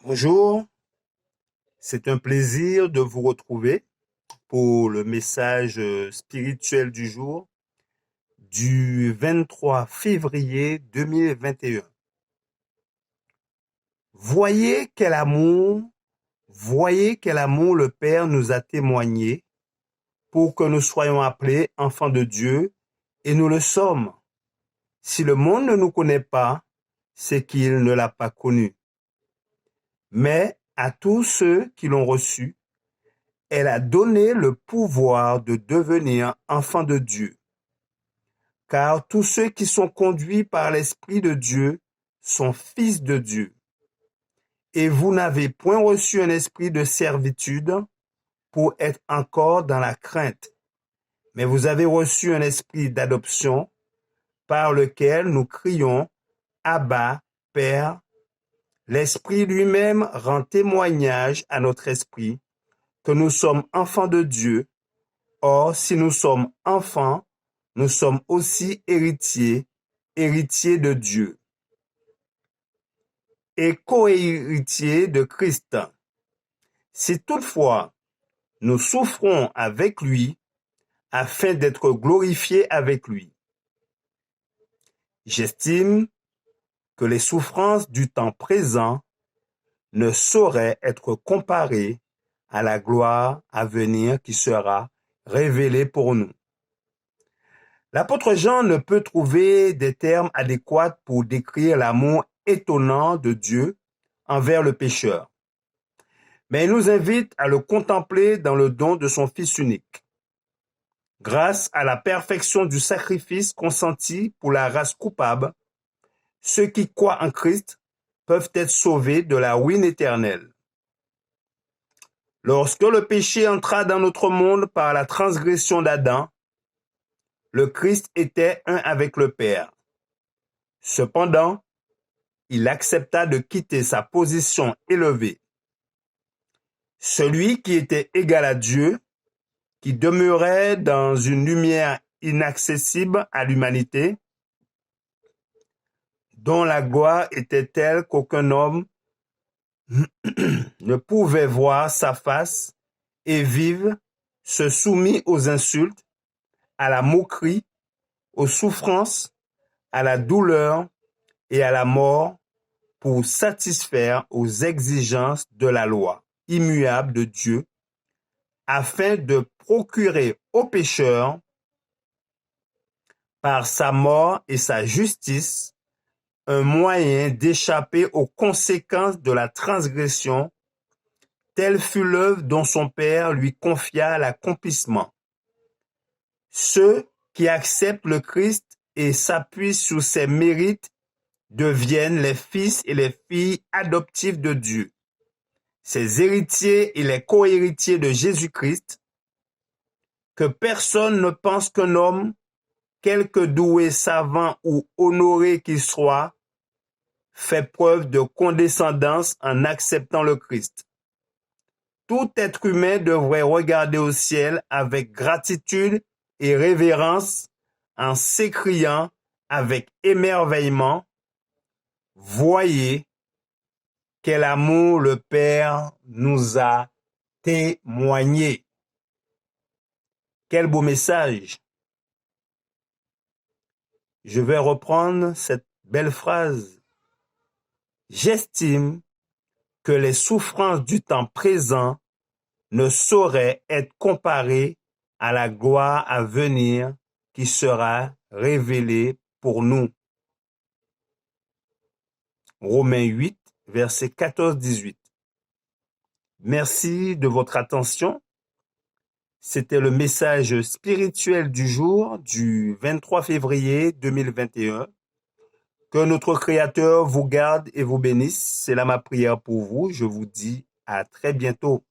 Bonjour, c'est un plaisir de vous retrouver pour le message spirituel du jour du 23 février 2021. Voyez quel amour, voyez quel amour le Père nous a témoigné pour que nous soyons appelés enfants de Dieu, et nous le sommes. Si le monde ne nous connaît pas, c'est qu'il ne l'a pas connu. Mais à tous ceux qui l'ont reçu, elle a donné le pouvoir de devenir enfants de Dieu. Car tous ceux qui sont conduits par l'Esprit de Dieu sont fils de Dieu. Et vous n'avez point reçu un esprit de servitude pour être encore dans la crainte, mais vous avez reçu un esprit d'adoption par lequel nous crions « Abba, Père ». L'Esprit lui-même rend témoignage à notre esprit que nous sommes enfants de Dieu. Or, si nous sommes enfants, nous sommes aussi héritiers, héritiers de Dieu et co-héritiers de Christ. Si toutefois nous souffrons avec lui, afin d'être glorifiés avec lui. J'estime que les souffrances du temps présent ne sauraient être comparées à la gloire à venir qui sera révélée pour nous. L'apôtre Jean ne peut trouver des termes adéquats pour décrire l'amour étonnant de Dieu envers le pécheur, mais il nous invite à le contempler dans le don de son Fils unique. Grâce à la perfection du sacrifice consenti pour la race coupable, ceux qui croient en Christ peuvent être sauvés de la ruine éternelle. Lorsque le péché entra dans notre monde par la transgression d'Adam, le Christ était un avec le Père. Cependant, il accepta de quitter sa position élevée. Celui qui était égal à Dieu, qui demeurait dans une lumière inaccessible à l'humanité, dont la gloire était telle qu'aucun homme ne pouvait voir sa face et vivre, se soumit aux insultes, à la moquerie, aux souffrances, à la douleur et à la mort pour satisfaire aux exigences de la loi immuable de Dieu, afin de procurer aux pécheurs, par sa mort et sa justice, un moyen d'échapper aux conséquences de la transgression. Telle fut l'œuvre dont son Père lui confia l'accomplissement. Ceux qui acceptent le Christ et s'appuient sur ses mérites deviennent les fils et les filles adoptifs de Dieu, ses héritiers et les co-héritiers de Jésus-Christ. Que personne ne pense qu'un homme, quelque doué, savant ou honoré qu'il soit, fait preuve de condescendance en acceptant le Christ. Tout être humain devrait regarder au ciel avec gratitude et révérence en s'écriant avec émerveillement, « Voyez quel amour le Père nous a témoigné. » Quel beau message! Je vais reprendre cette belle phrase. J'estime que les souffrances du temps présent ne sauraient être comparées à la gloire à venir qui sera révélée pour nous. Romains 8, versets 14-18. Merci de votre attention. C'était le message spirituel du jour du 23 février 2021. Que notre Créateur vous garde et vous bénisse. C'est là ma prière pour vous. Je vous dis à très bientôt.